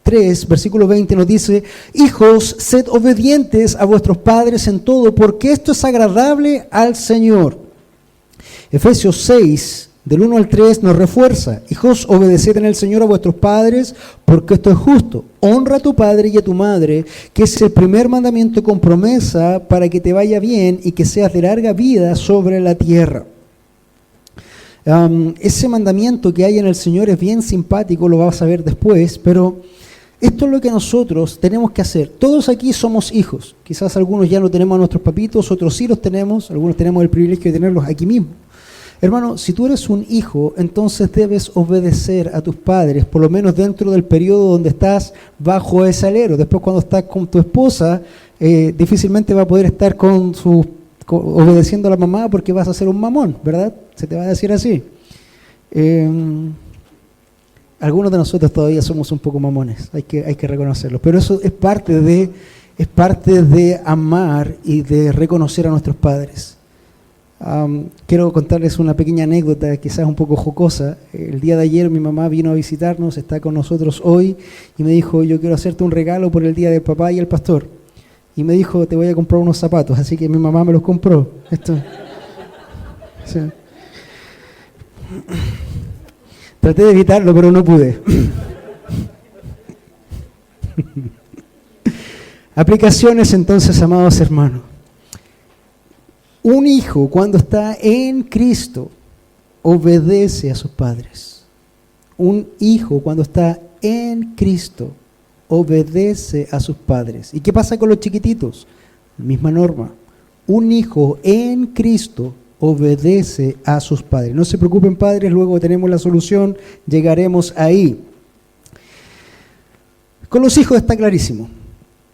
Speaker 2: 3, versículo 20 nos dice, hijos, sed obedientes a vuestros padres en todo, porque esto es agradable al Señor. Efesios 6, del 1 al 3, nos refuerza. Hijos, obedeced en el Señor a vuestros padres, porque esto es justo. Honra a tu padre y a tu madre, que es el primer mandamiento con promesa para que te vaya bien y que seas de larga vida sobre la tierra. Ese mandamiento que hay en el Señor es bien simpático, lo vas a ver después, pero esto es lo que nosotros tenemos que hacer. Todos aquí somos hijos. Quizás algunos ya no tenemos a nuestros papitos, otros sí los tenemos, algunos tenemos el privilegio de tenerlos aquí mismo. Hermano, si tú eres un hijo, entonces debes obedecer a tus padres, por lo menos dentro del periodo donde estás bajo ese alero. Después, cuando estás con tu esposa, difícilmente va a poder estar obedeciendo a la mamá porque vas a ser un mamón, ¿verdad? Se te va a decir así. Algunos de nosotros todavía somos un poco mamones, hay que reconocerlo. Pero eso es parte de amar y de reconocer a nuestros padres. Quiero contarles una pequeña anécdota, quizás un poco jocosa. El día de ayer mi mamá vino a visitarnos, está con nosotros hoy, y me dijo: yo quiero hacerte un regalo por el día del papá y el pastor. Y me dijo: te voy a comprar unos zapatos. Así que mi mamá me los compró. Sí. Traté de evitarlo, pero no pude. Aplicaciones entonces, amados hermanos. Un hijo, cuando está en Cristo, obedece a sus padres. Un hijo, cuando está en Cristo, obedece a sus padres. ¿Y qué pasa con los chiquititos? Misma norma. Un hijo en Cristo obedece a sus padres. No se preocupen, padres, luego tenemos la solución, llegaremos ahí. Con los hijos está clarísimo.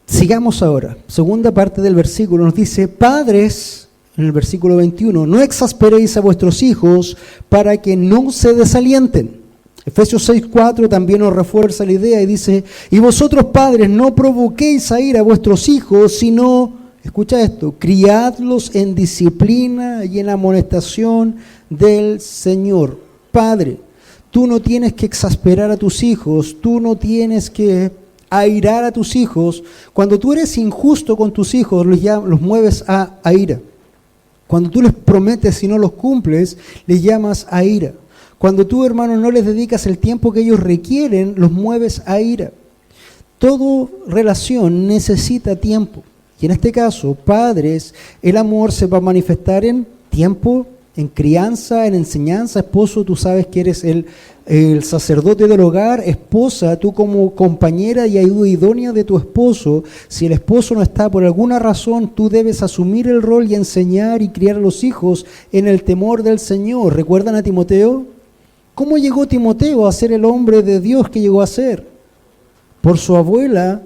Speaker 2: Sigamos ahora. Segunda parte del versículo nos dice: padres, en el versículo 21, no exasperéis a vuestros hijos para que no se desalienten. Efesios 6:4 también nos refuerza la idea y dice: y vosotros, padres, no provoquéis a ira a vuestros hijos, sino, escucha esto, criadlos en disciplina y en amonestación del Señor. Padre, tú no tienes que exasperar a tus hijos, tú no tienes que airar a tus hijos. Cuando tú eres injusto con tus hijos, los mueves a ira. Cuando tú les prometes y no los cumples, les llamas a ira. Cuando tú, hermano, no les dedicas el tiempo que ellos requieren, los mueves a ira. Toda relación necesita tiempo. Y en este caso, padres, el amor se va a manifestar en tiempo, en crianza, en enseñanza. Esposo, tú sabes que eres el sacerdote del hogar. Esposa, tú como compañera y ayuda idónea de tu esposo. Si el esposo no está por alguna razón, tú debes asumir el rol y enseñar y criar a los hijos en el temor del Señor. ¿Recuerdan a Timoteo? ¿Cómo llegó Timoteo a ser el hombre de Dios que llegó a ser? Por su abuela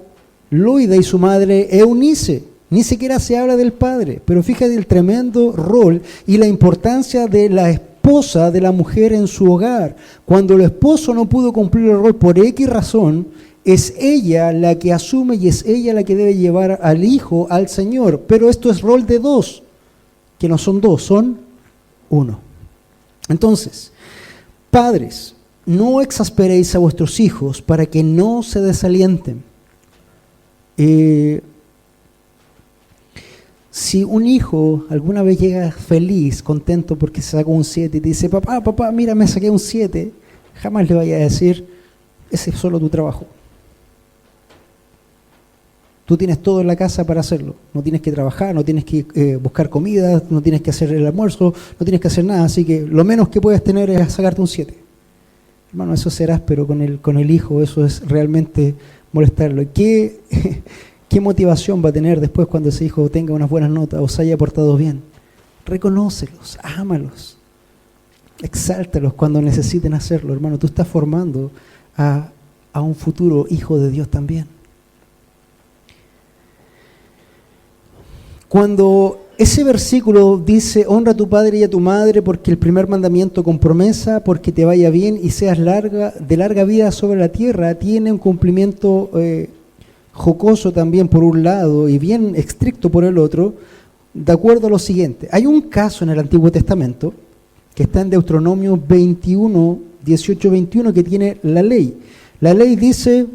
Speaker 2: Loida y su madre Eunice. Ni siquiera se habla del padre, pero fíjate el tremendo rol y la importancia de la esposa de la mujer en su hogar. Cuando el esposo no pudo cumplir el rol por X razón, es ella la que asume y es ella la que debe llevar al hijo al Señor. Pero esto es rol de dos, que no son dos, son uno. Entonces, padres, no exasperéis a vuestros hijos para que no se desalienten. Si un hijo alguna vez llega feliz, contento porque se sacó un 7 y te dice: papá, mira, me saqué un 7, jamás le vaya a decir: ese es solo tu trabajo. Tú tienes todo en la casa para hacerlo. No tienes que trabajar, no tienes que buscar comida, no tienes que hacer el almuerzo, no tienes que hacer nada. Así que lo menos que puedes tener es sacarte un 7. Hermano, eso serás, pero con el hijo eso es realmente molestarlo. ¿Qué motivación va a tener después cuando ese hijo tenga unas buenas notas o se haya portado bien? Reconócelos, ámalos, exáltalos cuando necesiten hacerlo. Hermano, tú estás formando a un futuro hijo de Dios también. Cuando ese versículo dice: honra a tu padre y a tu madre, porque el primer mandamiento con promesa, porque te vaya bien y seas de larga vida sobre la tierra, tiene un cumplimiento jocoso también por un lado y bien estricto por el otro, de acuerdo a lo siguiente. Hay un caso en el Antiguo Testamento que está en Deuteronomio 18-21, que tiene la ley. La ley dice: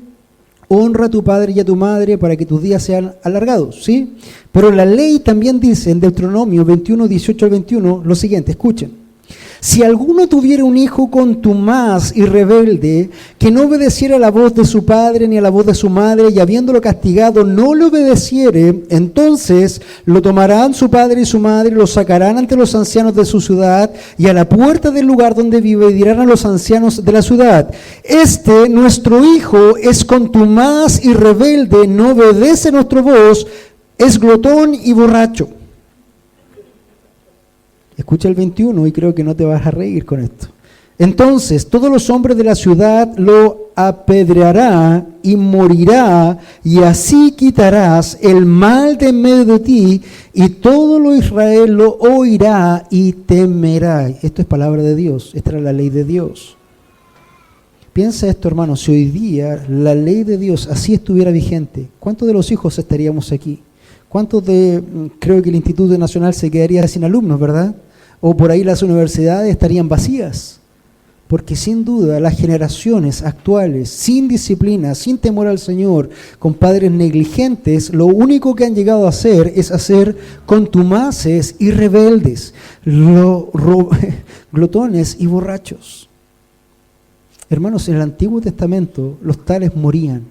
Speaker 2: honra a tu padre y a tu madre para que tus días sean alargados, ¿sí? Pero la ley también dice en Deuteronomio 21, 18 al 21 lo siguiente, escuchen: Si alguno tuviera un hijo contumaz y rebelde, que no obedeciera a la voz de su padre ni a la voz de su madre, y habiéndolo castigado no le obedeciere, entonces lo tomarán su padre y su madre, lo sacarán ante los ancianos de su ciudad y a la puerta del lugar donde vive, y dirán a los ancianos de la ciudad: este nuestro hijo es contumaz y rebelde, no obedece a nuestra voz, es glotón y borracho. Escucha el 21 y creo que no te vas a reír con esto. Entonces todos los hombres de la ciudad lo apedreará y morirá, y así quitarás el mal de en medio de ti, y todo lo Israel lo oirá y temerá. Esto es palabra de Dios, esta es la ley de Dios. Piensa esto, hermano, si hoy día la ley de Dios así estuviera vigente, ¿cuántos de los hijos estaríamos aquí? ¿Cuántos creo que el Instituto Nacional se quedaría sin alumnos, verdad? O por ahí las universidades estarían vacías. Porque sin duda las generaciones actuales, sin disciplina, sin temor al Señor, con padres negligentes, lo único que han llegado a hacer es hacer contumaces y rebeldes, glotones y borrachos. Hermanos, en el Antiguo Testamento los tales morían.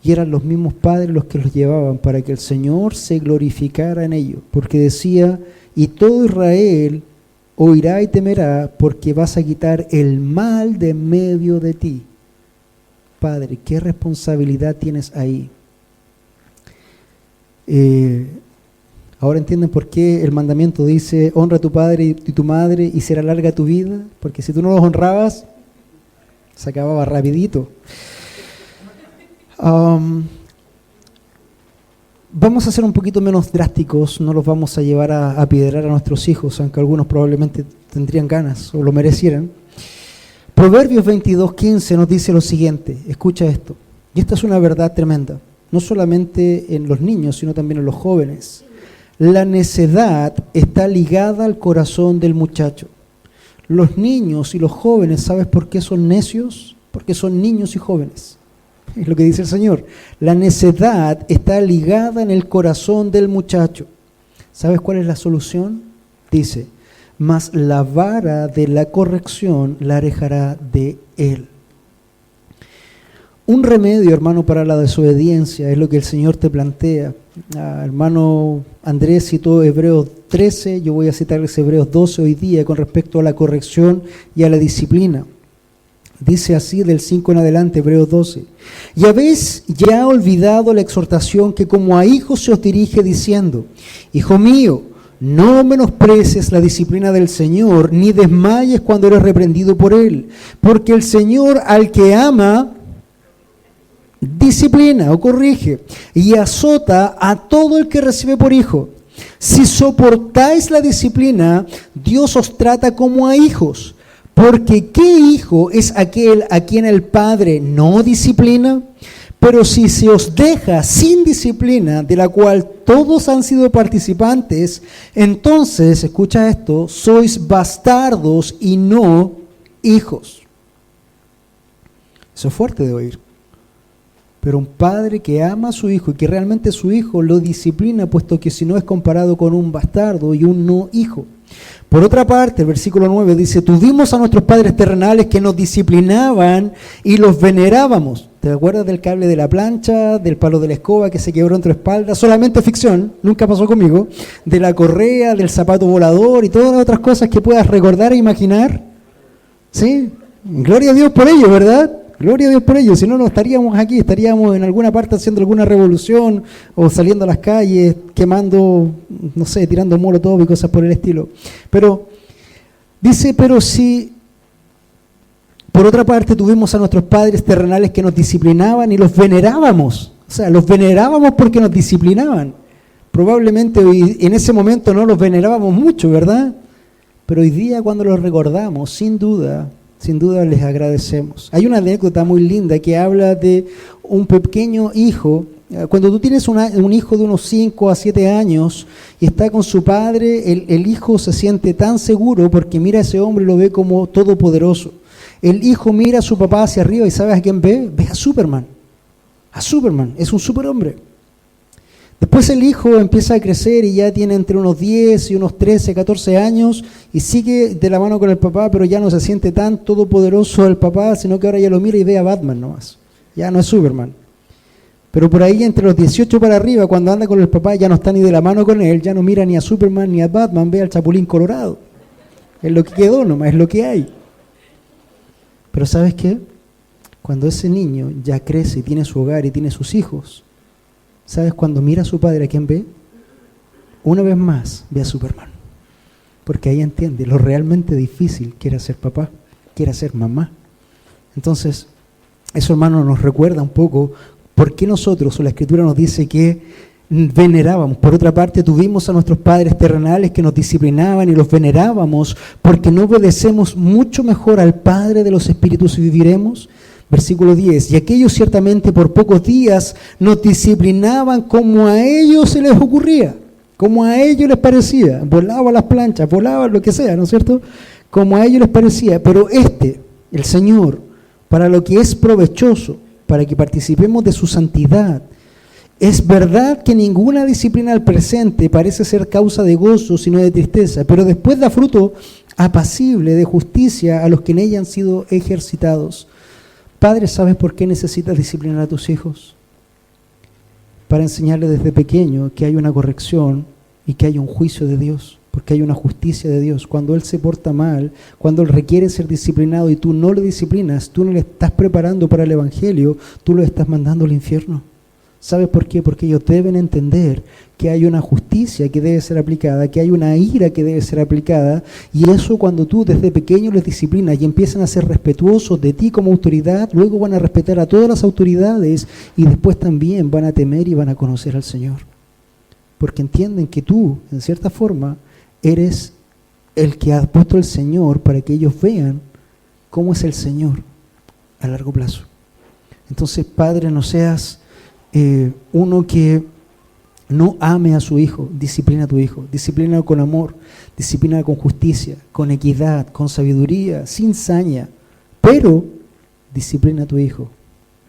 Speaker 2: Y eran los mismos padres los que los llevaban para que el Señor se glorificara en ellos. Porque decía: y todo Israel oirá y temerá, porque vas a quitar el mal de en medio de ti. Padre, ¿qué responsabilidad tienes ahí? Ahora entienden por qué el mandamiento dice: honra a tu padre y tu madre y será larga tu vida. Porque si tú no los honrabas, se acababa rapidito. Vamos a ser un poquito menos drásticos, no los vamos a llevar a apedrear a nuestros hijos, aunque algunos probablemente tendrían ganas o lo merecieran. Proverbios 22:15 nos dice lo siguiente, escucha esto, y esta es una verdad tremenda, no solamente en los niños, sino también en los jóvenes. La necedad está ligada al corazón del muchacho. Los niños y los jóvenes, ¿sabes por qué son necios? Porque son niños y jóvenes. Es lo que dice el Señor. La necedad está ligada en el corazón del muchacho. ¿Sabes cuál es la solución? Dice: mas la vara de la corrección la alejará de él. Un remedio, hermano, para la desobediencia es lo que el Señor te plantea. Hermano Andrés citó Hebreos 13, yo voy a citarles Hebreos 12 hoy día con respecto a la corrección y a la disciplina. Dice así del 5 en adelante, Hebreos 12. Y habéis ya olvidado la exhortación que como a hijos se os dirige diciendo: hijo mío, no menosprecies la disciplina del Señor, ni desmayes cuando eres reprendido por Él. Porque el Señor al que ama, disciplina o corrige, y azota a todo el que recibe por hijo. Si soportáis la disciplina, Dios os trata como a hijos. Porque ¿qué hijo es aquel a quien el Padre no disciplina? Pero si se os deja sin disciplina, de la cual todos han sido participantes, entonces, escucha esto, sois bastardos y no hijos. Eso es fuerte de oír. Pero un padre que ama a su hijo y que realmente su hijo lo disciplina, puesto que si no es comparado con un bastardo y un no hijo. Por otra parte, el versículo 9 dice: tuvimos a nuestros padres terrenales que nos disciplinaban y los venerábamos. ¿Te acuerdas del cable de la plancha, del palo de la escoba que se quebró en tu espalda? Solamente ficción, nunca pasó conmigo. De la correa, del zapato volador y todas las otras cosas que puedas recordar e imaginar. ¿Sí? Gloria a Dios por ello, ¿verdad? Gloria a Dios por ello, si no, no estaríamos aquí, estaríamos en alguna parte haciendo alguna revolución o saliendo a las calles, quemando, no sé, tirando molotov y cosas por el estilo. Pero, dice, pero si, por otra parte, tuvimos a nuestros padres terrenales que nos disciplinaban y los venerábamos, o sea, los venerábamos porque nos disciplinaban. Probablemente en ese momento no los venerábamos mucho, ¿verdad? Pero hoy día cuando los recordamos, sin duda les agradecemos. Hay una anécdota muy linda que habla de un pequeño hijo. Cuando tú tienes un hijo de unos 5 a 7 años y está con su padre, el hijo se siente tan seguro porque mira a ese hombre y lo ve como todopoderoso. El hijo mira a su papá hacia arriba y ¿sabes a quién ve? Ve a Superman. A Superman, es un superhombre. Después el hijo empieza a crecer y ya tiene entre unos 10 y unos 13, 14 años y sigue de la mano con el papá, pero ya no se siente tan todopoderoso el papá, sino que ahora ya lo mira y ve a Batman nomás. Ya no es Superman. Pero por ahí entre los 18 para arriba, cuando anda con el papá, ya no está ni de la mano con él, ya no mira ni a Superman ni a Batman, ve al Chapulín Colorado. Es lo que quedó nomás, es lo que hay. Pero ¿sabes qué? Cuando ese niño ya crece y tiene su hogar y tiene sus hijos, ¿sabes? Cuando mira a su padre, ¿a quién ve? Una vez más ve a Superman. Porque ahí entiende lo realmente difícil que era ser papá, que era ser mamá. Entonces, eso, hermano, nos recuerda un poco por qué nosotros, o la Escritura nos dice que venerábamos. Por otra parte, tuvimos a nuestros padres terrenales que nos disciplinaban y los venerábamos porque no obedecemos mucho mejor al Padre de los Espíritus y viviremos. Versículo 10, y aquellos ciertamente por pocos días nos disciplinaban como a ellos se les ocurría, como a ellos les parecía, volaban las planchas, volaban lo que sea, ¿no es cierto? Como a ellos les parecía, pero el Señor, para lo que es provechoso, para que participemos de su santidad. Es verdad que ninguna disciplina al presente parece ser causa de gozo, sino de tristeza, pero después da fruto apacible de justicia a los que en ella han sido ejercitados. Padre, ¿sabes por qué necesitas disciplinar a tus hijos? Para enseñarles desde pequeño que hay una corrección y que hay un juicio de Dios, porque hay una justicia de Dios. Cuando Él se porta mal, cuando Él requiere ser disciplinado y tú no le disciplinas, tú no le estás preparando para el Evangelio, tú lo estás mandando al infierno. ¿Sabes por qué? Porque ellos deben entender que hay una justicia que debe ser aplicada, que hay una ira que debe ser aplicada, y eso cuando tú desde pequeño les disciplinas y empiezan a ser respetuosos de ti como autoridad, luego van a respetar a todas las autoridades y después también van a temer y van a conocer al Señor. Porque entienden que tú, en cierta forma, eres el que ha puesto el Señor para que ellos vean cómo es el Señor a largo plazo. Entonces, Padre, no seas uno que no ame a su hijo. Disciplina a tu hijo, disciplina con amor, disciplina con justicia, con equidad, con sabiduría, sin saña, pero disciplina a tu hijo,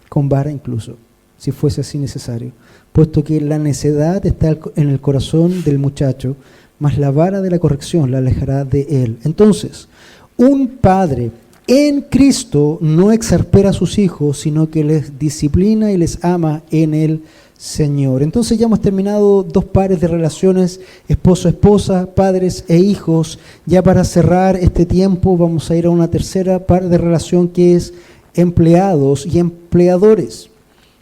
Speaker 2: con vara incluso, si fuese así necesario, puesto que la necedad está en el corazón del muchacho, mas la vara de la corrección la alejará de él. Entonces, un padre en Cristo no exaspera a sus hijos, sino que les disciplina y les ama en el Señor. Entonces ya hemos terminado 2 pares de relaciones, esposo-esposa, padres e hijos. Ya para cerrar este tiempo vamos a ir a una tercera par de relación que es empleados y empleadores.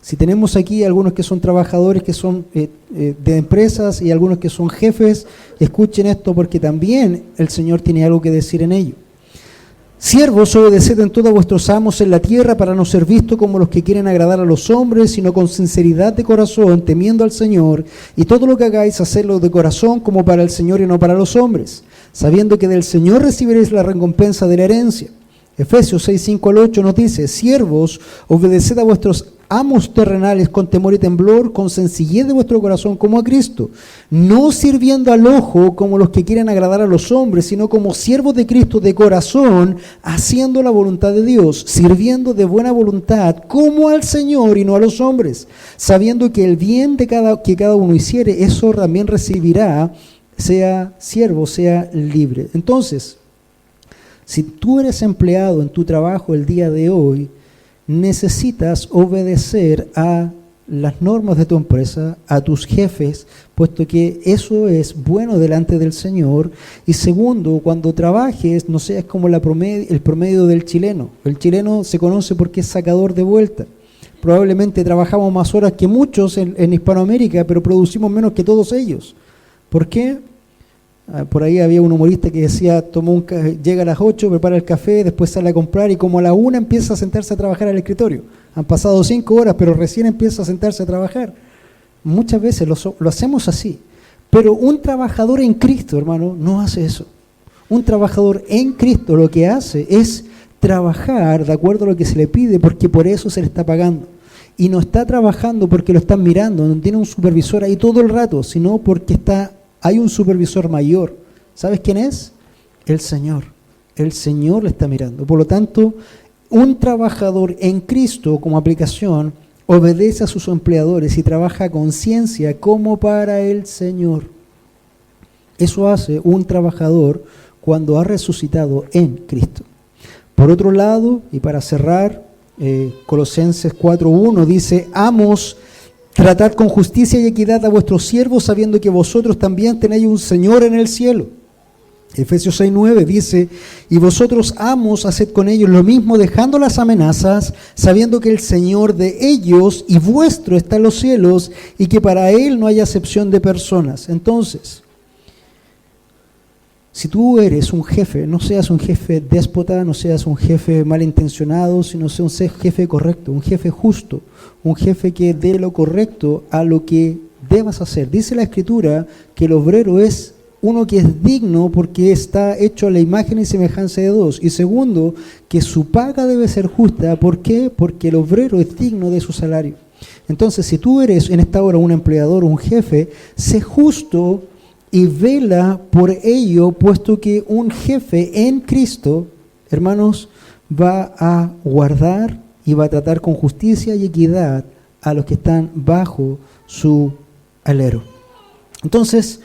Speaker 2: Si tenemos aquí algunos que son trabajadores, que son de empresas y algunos que son jefes, escuchen esto porque también el Señor tiene algo que decir en ello. Siervos, obedeced en todo a vuestros amos en la tierra para no ser vistos como los que quieren agradar a los hombres, sino con sinceridad de corazón, temiendo al Señor, y todo lo que hagáis, hacedlo de corazón como para el Señor y no para los hombres, sabiendo que del Señor recibiréis la recompensa de la herencia. Efesios 6, 5 al 8 nos dice, siervos, obedeced a vuestros amos terrenales con temor y temblor, con sencillez de vuestro corazón como a Cristo, no sirviendo al ojo como los que quieren agradar a los hombres, sino como siervos de Cristo de corazón, haciendo la voluntad de Dios, sirviendo de buena voluntad como al Señor y no a los hombres, sabiendo que el bien que cada uno hiciere, eso también recibirá, sea siervo, sea libre. Entonces, si tú eres empleado en tu trabajo el día de hoy, necesitas obedecer a las normas de tu empresa, a tus jefes, puesto que eso es bueno delante del Señor. Y segundo, cuando trabajes, no seas como el promedio del chileno. El chileno se conoce porque es sacador de vuelta. Probablemente trabajamos más horas que muchos en Hispanoamérica, pero producimos menos que todos ellos. ¿Por qué? Por ahí había un humorista que decía, llega a las 8, prepara el café, después sale a comprar y como a la 1 empieza a sentarse a trabajar al escritorio. Han pasado 5 horas, pero recién empieza a sentarse a trabajar. Muchas veces lo hacemos así. Pero un trabajador en Cristo, hermano, no hace eso. Un trabajador en Cristo lo que hace es trabajar de acuerdo a lo que se le pide, porque por eso se le está pagando. Y no está trabajando porque lo están mirando, no tiene un supervisor ahí todo el rato, sino porque hay un supervisor mayor. ¿Sabes quién es? El Señor. El Señor le está mirando. Por lo tanto, un trabajador en Cristo como aplicación obedece a sus empleadores y trabaja a conciencia como para el Señor. Eso hace un trabajador cuando ha resucitado en Cristo. Por otro lado, y para cerrar, Colosenses 4:1 dice: amos, tratad con justicia y equidad a vuestros siervos, sabiendo que vosotros también tenéis un Señor en el cielo. Efesios 6:9 dice: y vosotros, amos, haced con ellos lo mismo, dejando las amenazas, sabiendo que el Señor de ellos y vuestro está en los cielos, y que para Él no hay acepción de personas. Entonces, si tú eres un jefe, no seas un jefe déspota, no seas un jefe malintencionado, sino seas un jefe correcto, un jefe justo, un jefe que dé lo correcto a lo que debas hacer. Dice la Escritura que el obrero es uno que es digno porque está hecho a la imagen y semejanza de Dios. Y segundo, que su paga debe ser justa. ¿Por qué? Porque el obrero es digno de su salario. Entonces, si tú eres en esta hora un empleador, un jefe, sé justo y vela por ello, puesto que un jefe en Cristo, hermanos, va a guardar y va a tratar con justicia y equidad a los que están bajo su alero. Entonces,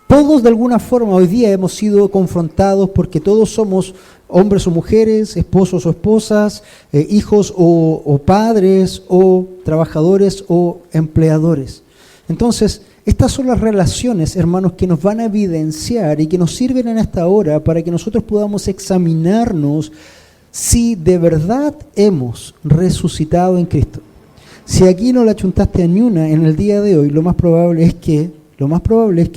Speaker 2: todos de alguna forma hoy día hemos sido confrontados porque todos somos hombres o mujeres, esposos o esposas, hijos o padres o trabajadores o empleadores. Entonces, estas son las relaciones, hermanos, que nos van a evidenciar y que nos sirven en esta hora para que nosotros podamos examinarnos si de verdad hemos resucitado en Cristo. Si aquí no la chuntaste a ni una en el día de hoy, lo más probable es que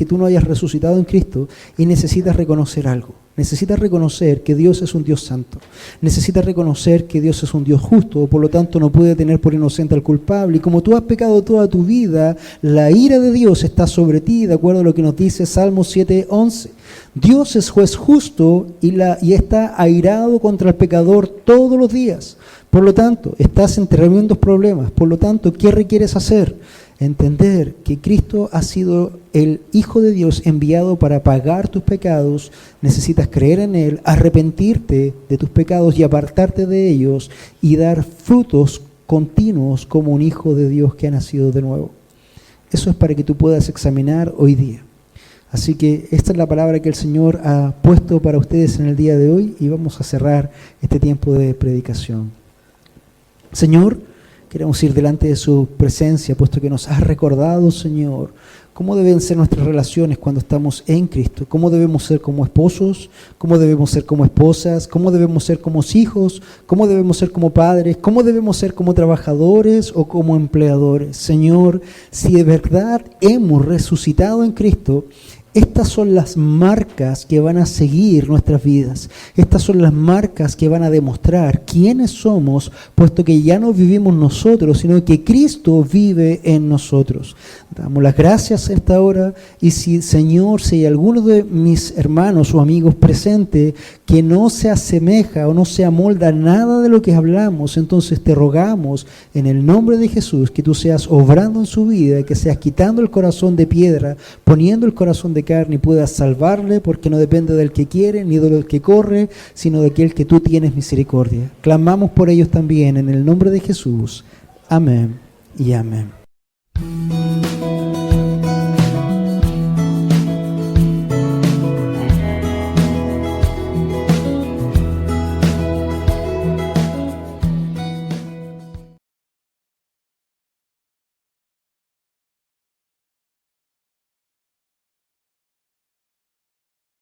Speaker 2: tú no hayas resucitado en Cristo y necesitas reconocer algo. Necesitas reconocer que Dios es un Dios santo. Necesitas reconocer que Dios es un Dios justo, por lo tanto no puede tener por inocente al culpable. Y como tú has pecado toda tu vida, la ira de Dios está sobre ti, de acuerdo a lo que nos dice Salmos 7:11. Dios es juez justo y está airado contra el pecador todos los días. Por lo tanto, estás en tremendos problemas. Por lo tanto, ¿qué requieres hacer? Entender que Cristo ha sido el Hijo de Dios enviado para pagar tus pecados. Necesitas creer en Él, arrepentirte de tus pecados y apartarte de ellos y dar frutos continuos como un Hijo de Dios que ha nacido de nuevo. Eso es para que tú puedas examinar hoy día. Así que esta es la palabra que el Señor ha puesto para ustedes en el día de hoy y vamos a cerrar este tiempo de predicación. Señor, queremos ir delante de su presencia, puesto que nos has recordado, Señor, cómo deben ser nuestras relaciones cuando estamos en Cristo, cómo debemos ser como esposos, cómo debemos ser como esposas, cómo debemos ser como hijos, cómo debemos ser como padres, cómo debemos ser como trabajadores o como empleadores. Señor, si de verdad hemos resucitado en Cristo, estas son las marcas que van a seguir nuestras vidas. Estas son las marcas que van a demostrar quiénes somos, puesto que ya no vivimos nosotros, sino que Cristo vive en nosotros. Damos las gracias a esta hora y si, Señor, si hay alguno de mis hermanos o amigos presentes que no se asemeja o no se amolda nada de lo que hablamos, entonces te rogamos en el nombre de Jesús que tú seas obrando en su vida, que seas quitando el corazón de piedra, poniendo el corazón de carne y puedas salvarle, porque no depende del que quiere ni del que corre, sino de aquel que tú tienes misericordia. Clamamos por ellos también en el nombre de Jesús. Amén y amén.